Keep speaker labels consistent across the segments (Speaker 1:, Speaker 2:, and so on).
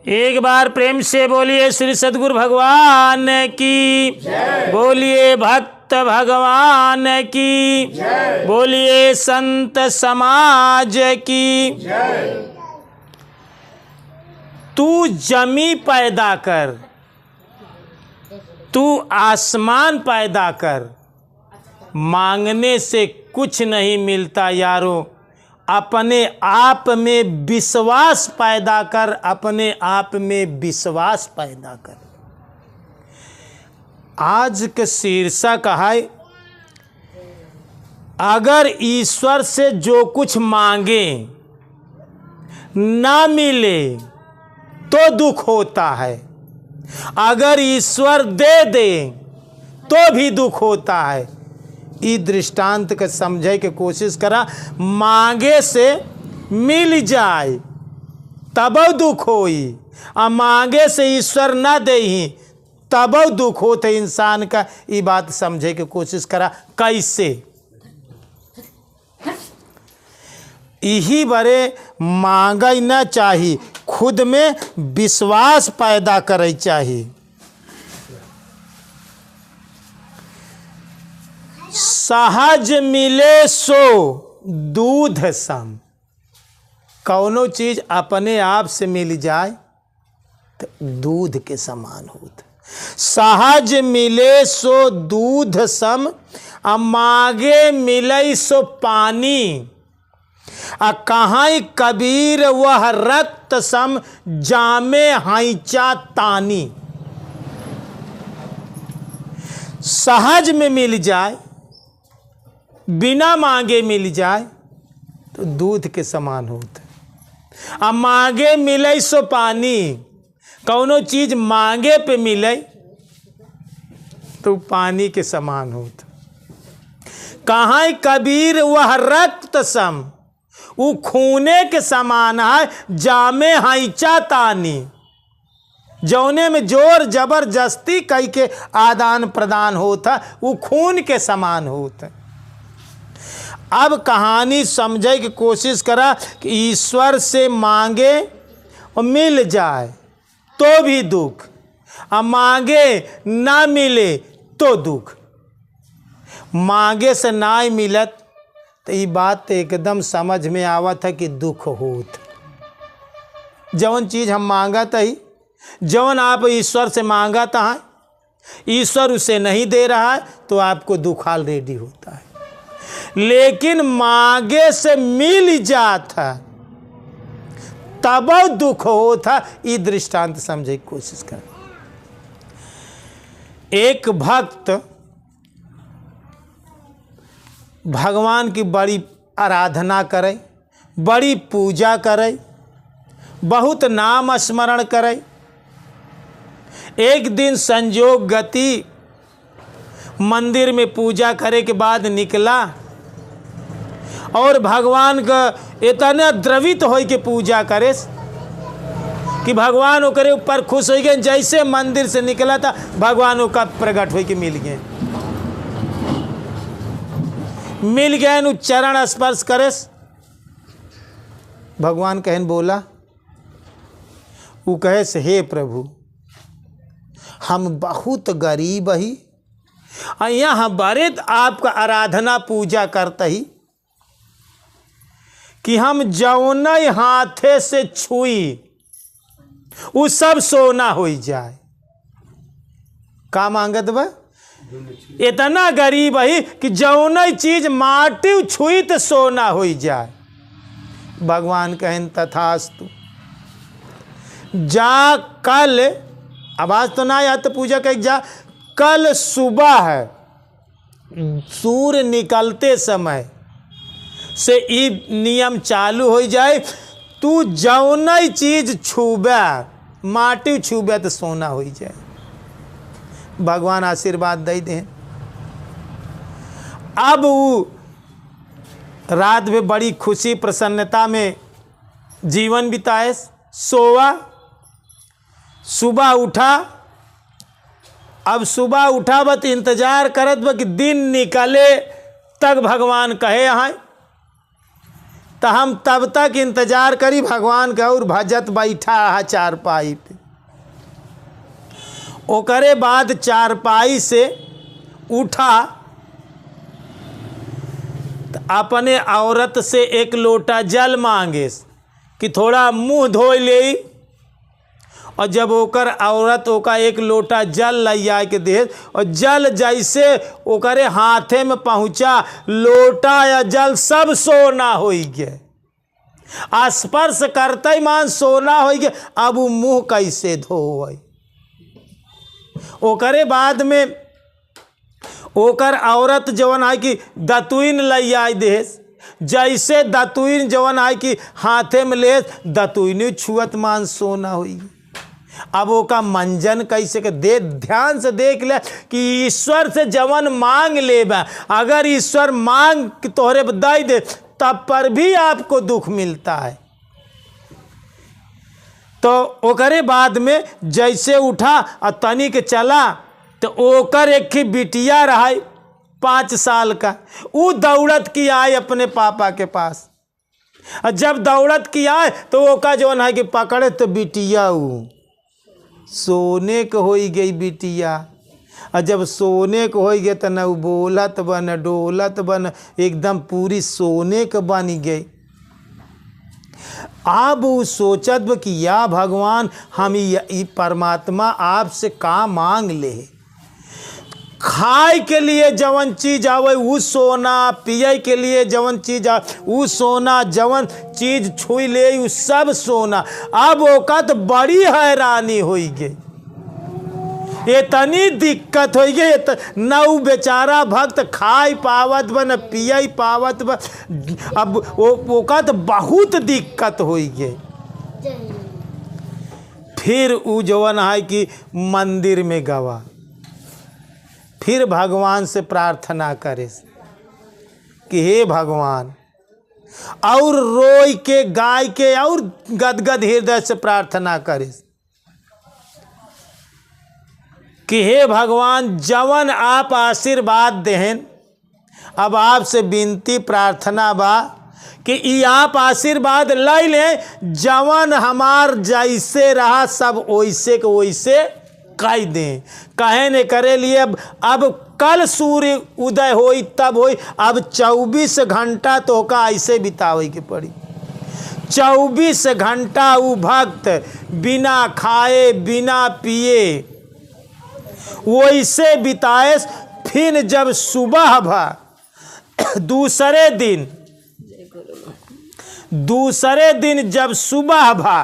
Speaker 1: एक बार प्रेम से बोलिए श्री सद्गुरु भगवान की, बोलिए भक्त भगवान की, बोलिए संत समाज की। तू जमी पैदा कर, तू आसमान पैदा कर, मांगने से कुछ नहीं मिलता यारो। अपने आप में विश्वास पैदा कर, अपने आप में विश्वास पैदा कर। आज के शीर्षक है, अगर ईश्वर से जो कुछ मांगे ना मिले तो दुख होता है, अगर ईश्वर दे दे तो भी दुख होता है। ई दृष्टांत के समझे के कोशिश करा। मांगे से मिल जाए तब दुख होई, आ मांगे से ईश्वर ना देही तब दुख होते इंसान का। ई बात समझे के कोशिश करा। कैसे? यही बरे मांगे ना चाहिए, खुद में विश्वास पैदा करे चाहिए। सहज मिले सो दूध सम। कौनो चीज अपने आप से मिल जाए तो दूध के समान होता। सहज मिले सो दूध सम, आ मांगे मिले सो पानी। आ कहाँ कबीर वह रक्त सम, जामे हाइचा तानी। सहज में मिल जाए, बिना मांगे मिल जाए तो दूध के समान होता। अब मांगे मिले सो पानी। कौनो चीज मांगे पे मिले तो पानी के समान होता। कहाँ कबीर वह रक्त सम, वो खूने के समान है। जामे हाइचा तानी, जौने में जोर जबरदस्ती कई के आदान प्रदान होता, वो खून के समान होता। अब कहानी समझे की कोशिश करा कि ईश्वर से मांगे और मिल जाए तो भी दुख, और मांगे ना मिले तो दुख। मांगे से ना ही मिलत तो ये बात तो एकदम समझ में आवत है कि दुख होत। जौन चीज़ हम मांगत ही, जौन आप ईश्वर से मांगत है, ईश्वर उसे नहीं दे रहा है तो आपको दुख ऑलरेडी होता है। लेकिन मांगे से मिल जाता तब दुख होता। ये दृष्टांत समझे की कोशिश कर। एक भक्त भगवान की बड़ी आराधना करे, बड़ी पूजा करे, बहुत नाम स्मरण करे। एक दिन संजोग गति मंदिर में पूजा करे के बाद निकला और भगवान का इतना द्रवित हो के पूजा करे कि भगवान ओकरे ऊपर खुश हो गए। जैसे मंदिर से निकला था भगवान का प्रकट हो के मिल गए, मिल गए नु चरण स्पर्श करे। भगवान कहन बोला, वो कहे से हे प्रभु, हम बहुत गरीब ही, यहाँ बड़े आपका आराधना पूजा करते ही कि हम जौन हाथे से छुई वो सब सोना हो जाए। का मांगत बा? इतना गरीब ही कि जौन चीज माटी छुई तो सोना हो जाए। भगवान कहन तथास्तु। जा कल, आवाज तो ना आया तो पूजा कर जा। कल सुबह है, सूर्य निकलते समय से ये नियम चालू हो जाए। तू जौन चीज छूबे, माटी छूबे तो सोना हो जाए। भगवान आशीर्वाद दे दे। अब वो रात में बड़ी खुशी प्रसन्नता में जीवन बिताए, सोवा। सुबह उठा। अब सुबह उठा बत इंतजार करत बा कि दिन निकले तक भगवान कहे हैं तो हम तब तक इंतजार करी भगवान का और भजत बैठा है चारपाई पे। ओकरे बाद चारपाई से उठा तो अपने औरत से एक लोटा जल मांगे कि थोड़ा मुंह धो ले। और जब ओकर औरत ओका एक लोटा जल लैया के दे और जल जैसे ओकरे हाथे में पहुंचा, लोटा या जल सब सोना हो गया। स्पर्श करते मान सोना हो गया। अब वो मुंह कैसे धोए? ओकरे बाद में ओकर औरत जवन है कि दतुइन लैया दे, जैसे दतुइन जवन है कि हाथे में ले, दतुइन छुअत मान सोना हुई। अब ओका मंजन कैसे के दे? ध्यान से देख ले कि ईश्वर से जवन मांग ले बा, अगर ईश्वर मांग तोहरे दे दे तब पर भी आपको दुख मिलता है। तो ओकरे बाद में जैसे उठा और तनिक चला तो ओकर एक ही बिटिया रहा 5 साल का, वो दौड़त की आए अपने पापा के पास। और जब दौड़त की आए तो ओका जवन है कि पकड़े तो बिटिया वो सोने को हो गई बिटिया। और जब सोने को हो गए तो न बोलत बन डोलत बन, एकदम पूरी सोने को बन गई। अब वो सोचत कि या भगवान हम ये परमात्मा आपसे का मांग ले। खाए के लिए जवन चीज आवे वो सोना, पिए के लिए जवन चीज आवे वो सोना, जवन चीज छुई ले वो सब सोना। अब ओका तो बड़ी हैरानी हो गई, इतनी दिक्कत हो गई। न वो बेचारा भक्त खाई पावत बा न पिए पावत बा। अब ओका तो बहुत दिक्कत हो गई। फिर वो जवन है कि मंदिर में गवा, फिर भगवान से प्रार्थना करे कि हे भगवान, और रोई के गाय के और गदगद हृदय से प्रार्थना करे कि हे भगवान जवन आप आशीर्वाद देहन, अब आपसे विनती प्रार्थना बा कि ई आप आशीर्वाद ले लें, जवन हमार जैसे रहा सब वैसे के वैसे कह दें। कहे ने करे लिए अब कल सूर्य उदय होई तब होई, अब 24 घंटा तो का ऐसे बितावे के पड़ी। 24 घंटा वो भक्त बिना खाए बिना पिए वैसे बिताए। फिर जब सुबह भा दूसरे दिन जब सुबह भा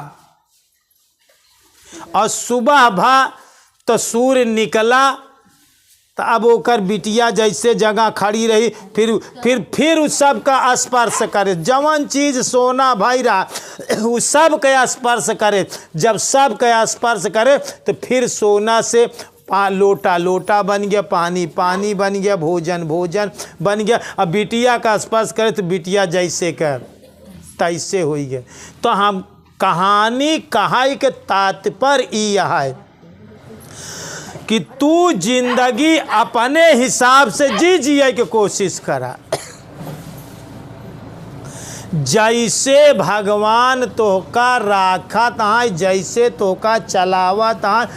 Speaker 1: और सुबह भा तो सूर्य निकला, तो अब ओकर बिटिया जैसे जगह खड़ी रही, फिर उस सब का स्पर्श करे। जवन चीज सोना भाई रहा उस सब का स्पर्श करे। जब सब का स्पर्श करे तो फिर सोना से लोटा बन गया, पानी बन गया, भोजन बन गया। अब बिटिया का स्पर्श करे तो बिटिया जैसे कर तैसे हो गया। तो हम कहानी कहाई के तात्पर्य यह है कि तू जिंदगी अपने हिसाब से जिए की कोशिश करा। जैसे भगवान तोहका राखा तहाँ, जैसे तोहका चलावा तहाँ।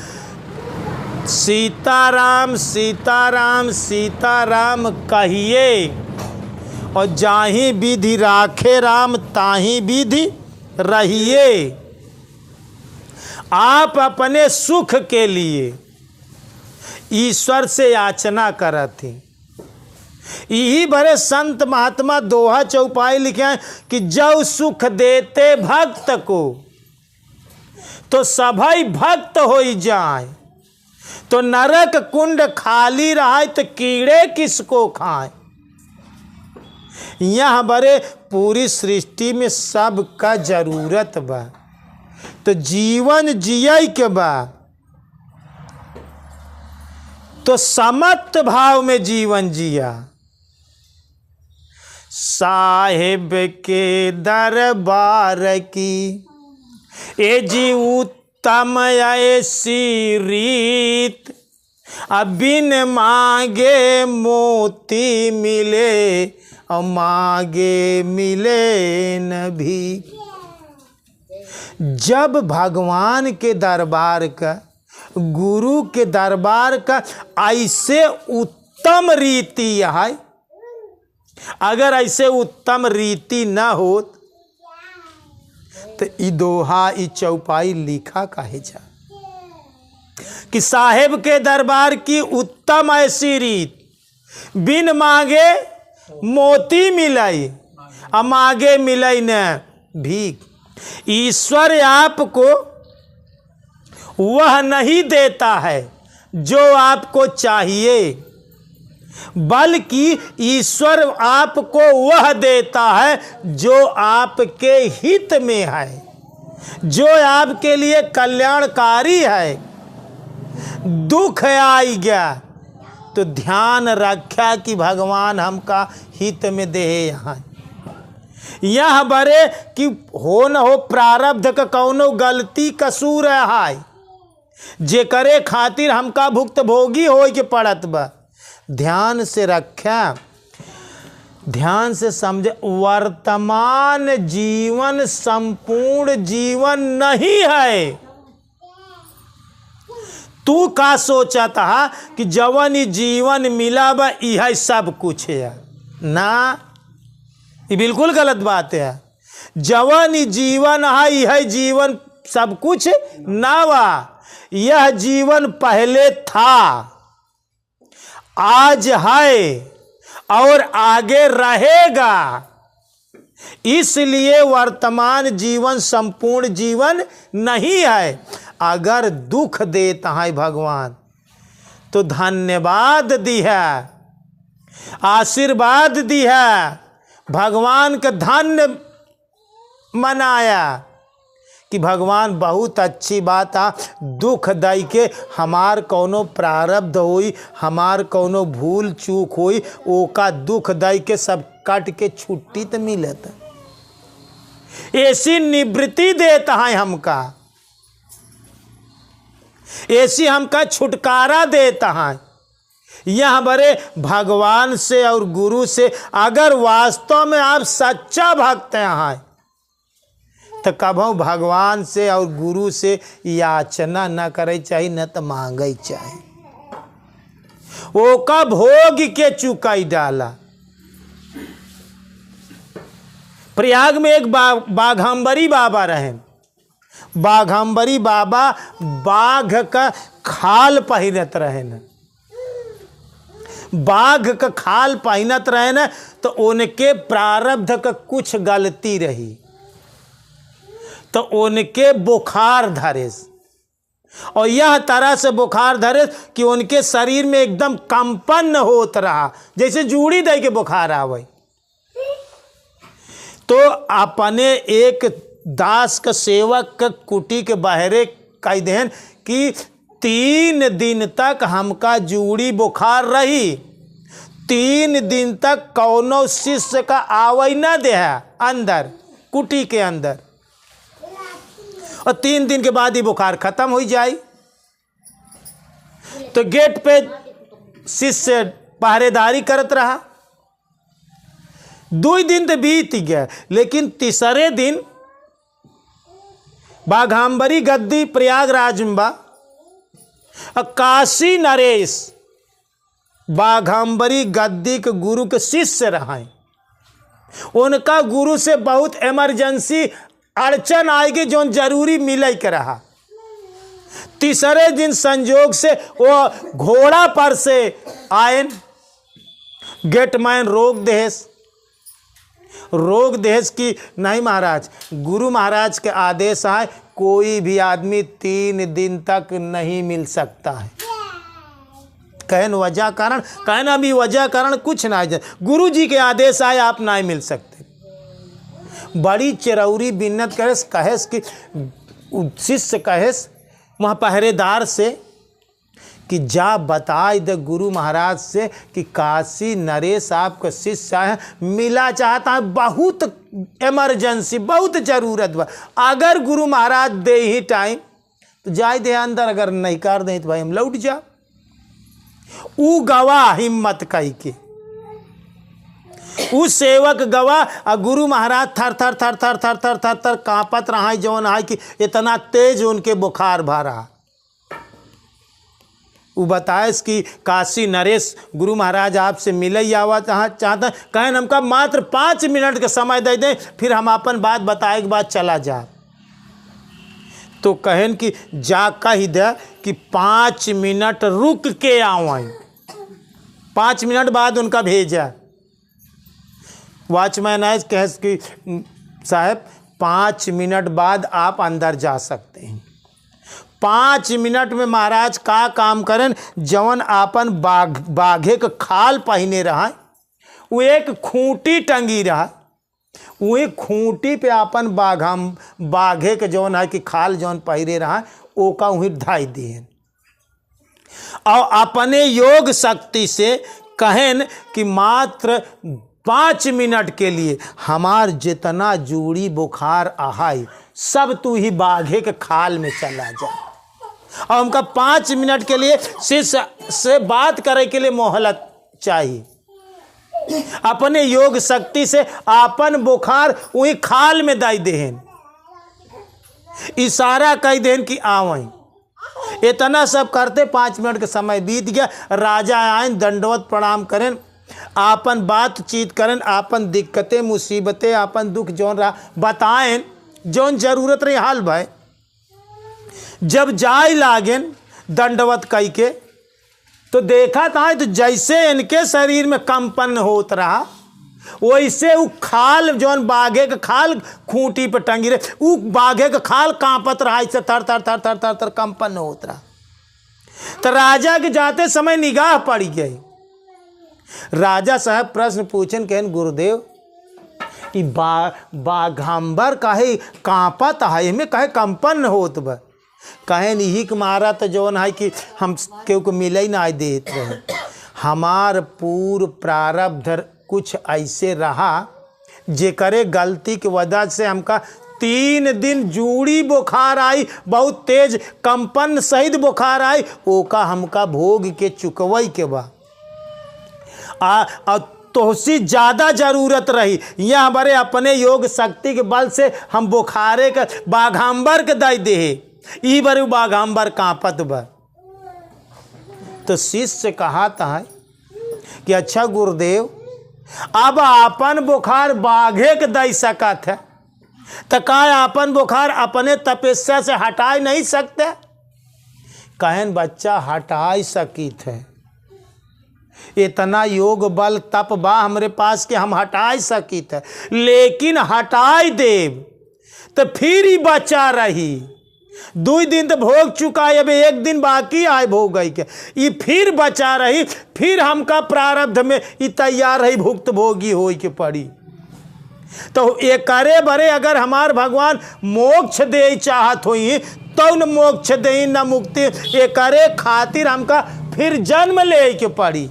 Speaker 1: सीताराम सीताराम सीताराम कहिए और जाहि विधि राखे राम ताहि विधि रहिए। आप अपने सुख के लिए ईश्वर से याचना करत ही। यही बड़े संत महात्मा दोहा चौपाई लिखे हैं कि जो सुख देते भक्त को तो सभई भक्त हो जाए, तो नरक कुंड खाली रहा तो कीड़े किसको खाए। यह बड़े पूरी सृष्टि में सबका जरूरत बा, तो जीवन जिये के बा तो समत्व भाव में जीवन जिया। साहिब के दरबार की ए जी उत्तम ऐसी रीत, बिन मांगे मोती मिले और मांगे मिले न भीख। जब भगवान के दरबार का, गुरु के दरबार का ऐसे उत्तम रीति है, अगर ऐसे उत्तम रीति न हो तो ई दोहा ई चौपाई लिखा काहे जा कि साहेब के दरबार की उत्तम ऐसी रीत, बिन मांगे मोती मिलाई और मांगे मिलाई न भीख। ईश्वर आपको वह नहीं देता है जो आपको चाहिए, बल्कि ईश्वर आपको वह देता है जो आपके हित में है, जो आपके लिए कल्याणकारी है। दुख आई गया तो ध्यान रखा कि भगवान हमका हित में दे यहाँ। यह बरे कि हो न हो प्रारब्ध का कौनो गलती कसूर है, जे करे खातिर हमका भुक्त भोगी हो के पड़त बा। ध्यान से रखा, ध्यान से समझे, वर्तमान जीवन संपूर्ण जीवन नहीं है। तू का सोचा था कि जवन ही जीवन मिला बा यह सब कुछ है ना, ये बिल्कुल गलत बात है। जवन ही जीवन है यह जीवन सब कुछ ना बा, यह जीवन पहले था, आज है और आगे रहेगा। इसलिए वर्तमान जीवन संपूर्ण जीवन नहीं है। अगर दुख देता है भगवान तो धन्यवाद दिया, आशीर्वाद दिया, भगवान का धन्य मनाया कि भगवान बहुत अच्छी बात आ, दुख दई के हमार कौनो प्रारब्ध होई, हमार कौनो भूल चूक होई, ओका दुख दई के सब कट के छुट्टी तो मिलत, ऐसी निवृत्ति देता है हमका, ऐसी हमका छुटकारा देता है। यह बड़े भगवान से और गुरु से अगर वास्तव में आप सच्चा भक्त हैं तो कभू भगवान से और गुरु से याचना न करे चाहिए, न तो मांगे चाहिए। वो का भोग के चुकाई डाला। प्रयाग में एक बाघंबरी बाबा रहे। बाघंबरी बाबा बाघ का खाल पहिनत रहे न, बाघ का खाल पहिनत रहे न, तो उनके प्रारब्ध का कुछ गलती रही तो उनके बुखार धरे, और यह तरह से बुखार धरे कि उनके शरीर में एकदम कंपन होत रहा, जैसे जूड़ी दे के बुखार आवे। तो अपने एक दास का सेवक का कुटी के बहरे कह देन कि 3 दिन तक हमका जूड़ी बुखार रही, 3 दिन तक कौनो शिष्य का आवे न दे अंदर कुटी के अंदर, और 3 दिन के बाद ही बुखार खत्म हो जाए। तो गेट पे शिष्य पहरेदारी करत रहा। 2 दिन तो बीत गया, लेकिन तीसरे दिन बाघंबरी गद्दी प्रयागराज में बा, काशी नरेश बाघंबरी गद्दी के गुरु के शिष्य रहे। उनका गुरु से बहुत इमरजेंसी अड़चन आएगी जो जरूरी मिले के रहा। तीसरे दिन संजोग से वो घोड़ा पर से आए, गेटमैन रोक देश की नहीं महाराज, गुरु महाराज के आदेश है कोई भी आदमी 3 दिन तक नहीं मिल सकता है। कहन वजह कारण, कहना भी वजह कारण कुछ ना है, गुरु जी के आदेश आए आप नहीं मिल सकते। बड़ी चिरौरी बिन्नत कहेस कि शिष्य कहेस वहाँ पहरेदार से कि जा बताए दे गुरु महाराज से कि काशी नरेश आपका शिष्य है, मिला चाहता है, बहुत इमरजेंसी, बहुत ज़रूरत बा। अगर गुरु महाराज दे ही टाइम तो जाए दे अंदर, अगर नहीं कर दे तो भाई हम लौट जा। ऊ गवा हिम्मत कही के उस सेवक गवा और गुरु महाराज थर थर थर थर थर थर थर थर कांपत रहा जौन है कि इतना तेज उनके बुखार भरा। वो बताएस कि काशी नरेश गुरु महाराज आपसे मिले आवा चाहता, कहन हमका मात्र 5 मिनट का समय दे दें, फिर हम अपन बात बताए के बाद चला जा। तो कहन कि जा कह दे कि 5 मिनट रुक के आवें। 5 मिनट बाद उनका भेजा। वॉचमैन आए कह कि साहब 5 मिनट बाद आप अंदर जा सकते हैं। 5 मिनट में महाराज का काम करें, जवन आपन बाघे का खाल पहने रहा, वो एक खूंटी टंगी रहा, वही खूंटी पे आपन बाघे के जवन है कि खाल जवन पहिरे रहा ओका वही ढाई दिए और अपने योग शक्ति से कहें कि मात्र 5 मिनट के लिए हमार जितना जूड़ी बुखार आहाई सब तू ही बाघे के खाल में चला जा। और हमका 5 मिनट के लिए शिष्य से बात करे के लिए मोहलत चाहिए। अपने योग शक्ति से आपन बुखार वही खाल में दाई देहन, इशारा कह देहन कि आवें। इतना सब करते 5 मिनट का समय बीत गया। राजा आए, दंडवत प्रणाम करें, आपन बातचीत करें, आपन दिक्कतें मुसीबतें आपन दुख जौन रहा बताएं, जौन जरूरत रही हाल भाई। जब जाए लागेन दंडवत कई के तो देखा था तो जैसे इनके शरीर में कंपन होत रहा वैसे वो खाल जौन बाघे का खाल खूंटी पे टंगी रहे, वो बाघे का खाल कांपत रहा, इससे थर थर थर थर थर थर कंपन होत रहा। तो राजा के जाते समय निगाह पड़ गई। राजा साहब प्रश्न पूछन कहन गुरुदेव ई बाघांबर काहे कांपत है, हमें कहे कंपन होत बा। कहे नहीं कि मारा तो जौन है कि हम केहू को मिले ना देत रहे। हमार पूर्व प्रारब्ध कुछ ऐसे रहा जेकरे गलती की वजह से हमका 3 दिन जूड़ी बुखार आई, बहुत तेज कंपन सहित बुखार आई, ओका हमका भोग के चुकवई के बा। तोहसी ज़्यादा जरूरत रही, यह हमारे अपने योग शक्ति के बल से हम बुखारे का बाघांबर के दई दे, ई बार बाघांबर कांपत बा। तो शिष्य कहा था कि अच्छा गुरुदेव, अब आपन बुखार बाघे के दई सकत है, तो का आपन बुखार अपने तपस्या से हटा नहीं सकते? कहन बच्चा हटा सकित है, इतना योग बल तप बा हमरे पास कि हम हटा सकित है, लेकिन हटाई देव तो फिर ही बचा रही। 2 दिन तो भोग चुका है, अब 1 दिन बाकी आए भोग गई के, ये फिर बचा रही, फिर हमका प्रारब्ध में ये तैयार रही भुक्त भोगी हो के पड़ी। तो ये करे बरे अगर हमार भगवान मोक्ष दे चाहत हुई तो न मोक्ष दे न मुक्ति, ये करे खातिर हमका फिर जन्म ले के पड़ी।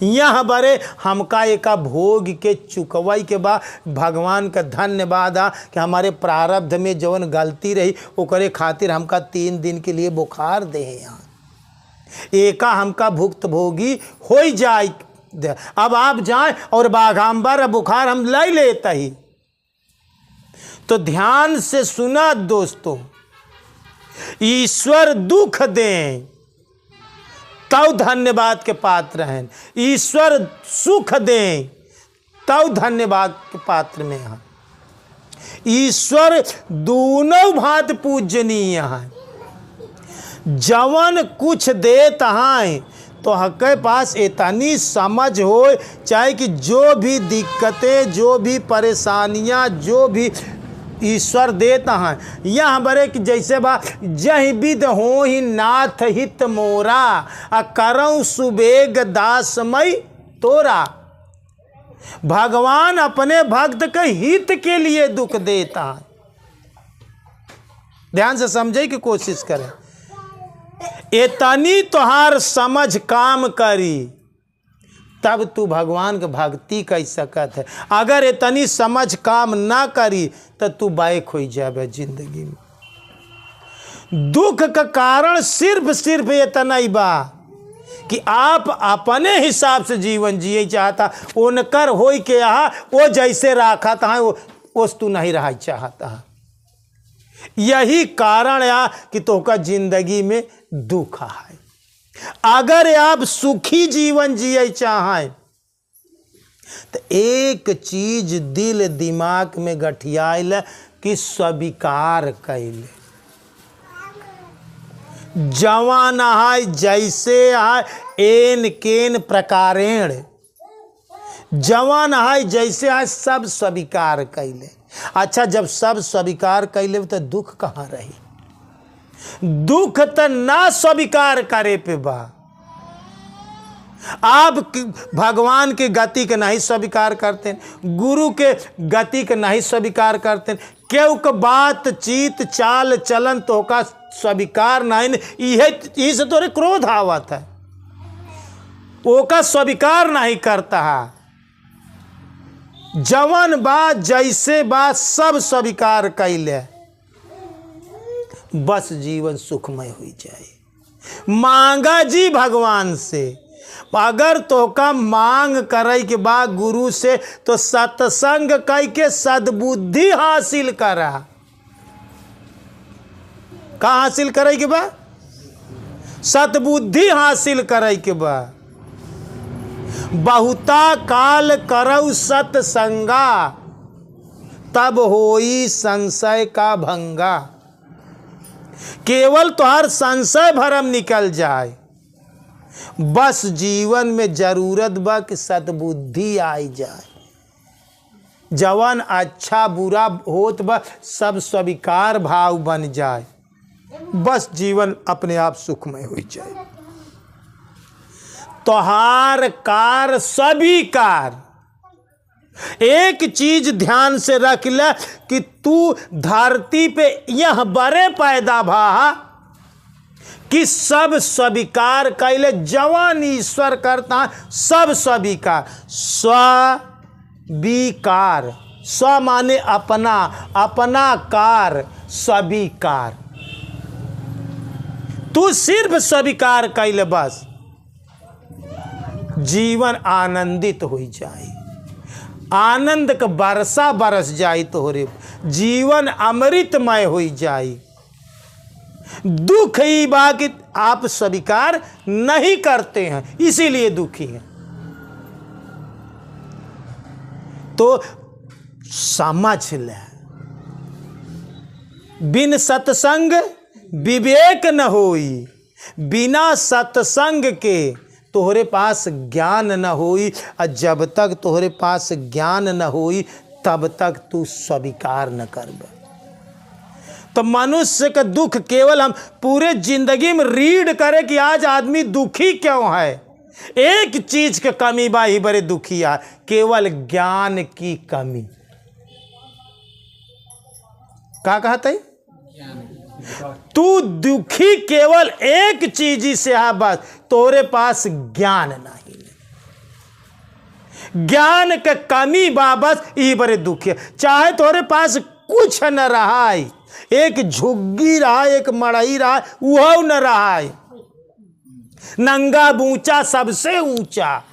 Speaker 1: यह बरे हमका एका भोग के चुकवाई के बा। भगवान का धन्यवाद आ कि हमारे प्रारब्ध में जवन गलती रही ओकरे खातिर हमका 3 दिन के लिए बुखार दे यहाँ एका हमका भुक्त भोगी हो जाए। अब आप जाएं और बाघांबर बुखार हम ले लेता ही। तो ध्यान से सुना दोस्तों, ईश्वर दुख दें तब धन्यवाद के पात्र हैं, ईश्वर सुख दें तब धन्यवाद के पात्र में हैं। ईश्वर दोनों भांति पूजनीय हैं। जवन कुछ देत हैं तो हके पास इतनी समझ हो चाहे कि जो भी दिक्कतें, जो भी परेशानियां, जो भी ईश्वर देता है, यह बरे कि जैसे बा जहि विद हो ही नाथ हित मोरा, आ करऊँ सुबेग दासमय तोरा। भगवान अपने भक्त के हित के लिए दुख देता है। ध्यान से समझे की कोशिश करें। इतनी तोहार समझ काम करी तब तू भगवान के भक्ति कर सकत है। अगर इतनी समझ काम ना करी तो तू बाइक हो जाए जिंदगी में। दुख का कारण सिर्फ इतना ही बा कि आप अपने हिसाब से जीवन जिए चाहता, उनकर होई के यहाँ वो जैसे रखा था वो वस्तु नहीं रहा चाहता। यही कारण है कि तोका जिंदगी में दुख है। अगर आप सुखी जीवन जिए चाहें तो एक चीज दिल दिमाग में गठियाल कि स्वीकार कैले। जवान है जैसे है एन केन प्रकारेण, जवान है जैसे है सब स्वीकार कैले। अच्छा, जब सब स्वीकार कैले तो दुख कहाँ रही? दुख तो ना स्वीकार करे पे बा। आप भगवान के गति के नहीं स्वीकार करते, गुरु के गति के नहीं स्वीकार करते, केहू के बातचीत चाल चलन तो का स्वीकार नहीं, यही से तोरे क्रोध आवत है, वो का स्वीकार नहीं करता है। जवन बात जैसे बात सब स्वीकार कैले, बस जीवन सुखमय हो जाए। मांगा जी भगवान से, अगर तो का मांग करे के बाद गुरु से तो सत्संग कह के सद्बुद्धि हासिल करा। का हासिल करे के बाद? सद्बुद्धि हासिल करे के बाद। बहुता काल करऊ सत्संगा, तब होई संशय का भंगा। केवल तुहार संशय भरम निकल जाए, बस जीवन में जरूरत बा कि सद्बुद्धि आई जाए। जवन अच्छा बुरा होत बा सब स्वीकार भाव बन जाए, बस जीवन अपने आप सुखमय हो जाए। तोहार कार सभी कार, एक चीज ध्यान से रख ले कि तू धरती पे यह बड़े पैदा भा कि सब स्वीकार कैले। जवान ईश्वर करता सब स्वीकार, स्वीकार, स्व माने अपना, अपना कार स्वीकार। तू सिर्फ स्वीकार कैले, बस जीवन आनंदित हो जाए, आनंद का बरसा बरस जाए, तोहरे जीवन अमृतमय हो जाए। दुख ही बा कि आप स्वीकार नहीं करते हैं, इसीलिए दुखी हैं। तो समझ ले, बिन सत्संग विवेक न होई, बिना सत्संग के तोहरे पास ज्ञान न होई, और जब तक तोहरे पास ज्ञान न होई तब तक तू स्वीकार न करब। तो मनुष्य का दुख केवल हम पूरे जिंदगी में रीड करें कि आज आदमी दुखी क्यों है। एक चीज के कमी बा ही बड़े दुखी है, केवल ज्ञान की कमी। क्या कहते हैं? तू दुखी केवल एक चीज ही से है, बस तोरे पास ज्ञान नहीं। ज्ञान के कमी बा, बस ये बड़े दुखी है। चाहे तोरे पास कुछ न रहा है, एक झुग्गी रहा, एक मड़ई रहा, वह न रहा है, नंगा बूचा सबसे ऊंचा,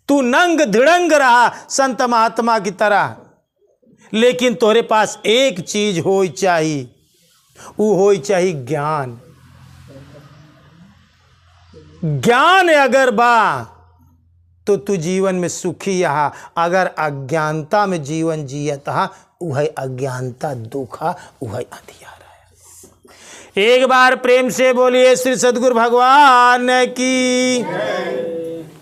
Speaker 1: तू नंग धिड़ंग रहा संत महात्मा की तरह, लेकिन तोरे पास एक चीज हो चाहिए, वो हो चाहिए ज्ञान। ज्ञान अगर बा तो तू जीवन में सुखी रहा, अगर अज्ञानता में जीवन जियत हा, वह अज्ञानता दुख हा, वह अंधियारा है। एक बार प्रेम से बोलिए श्री सद्गुरु भगवान की।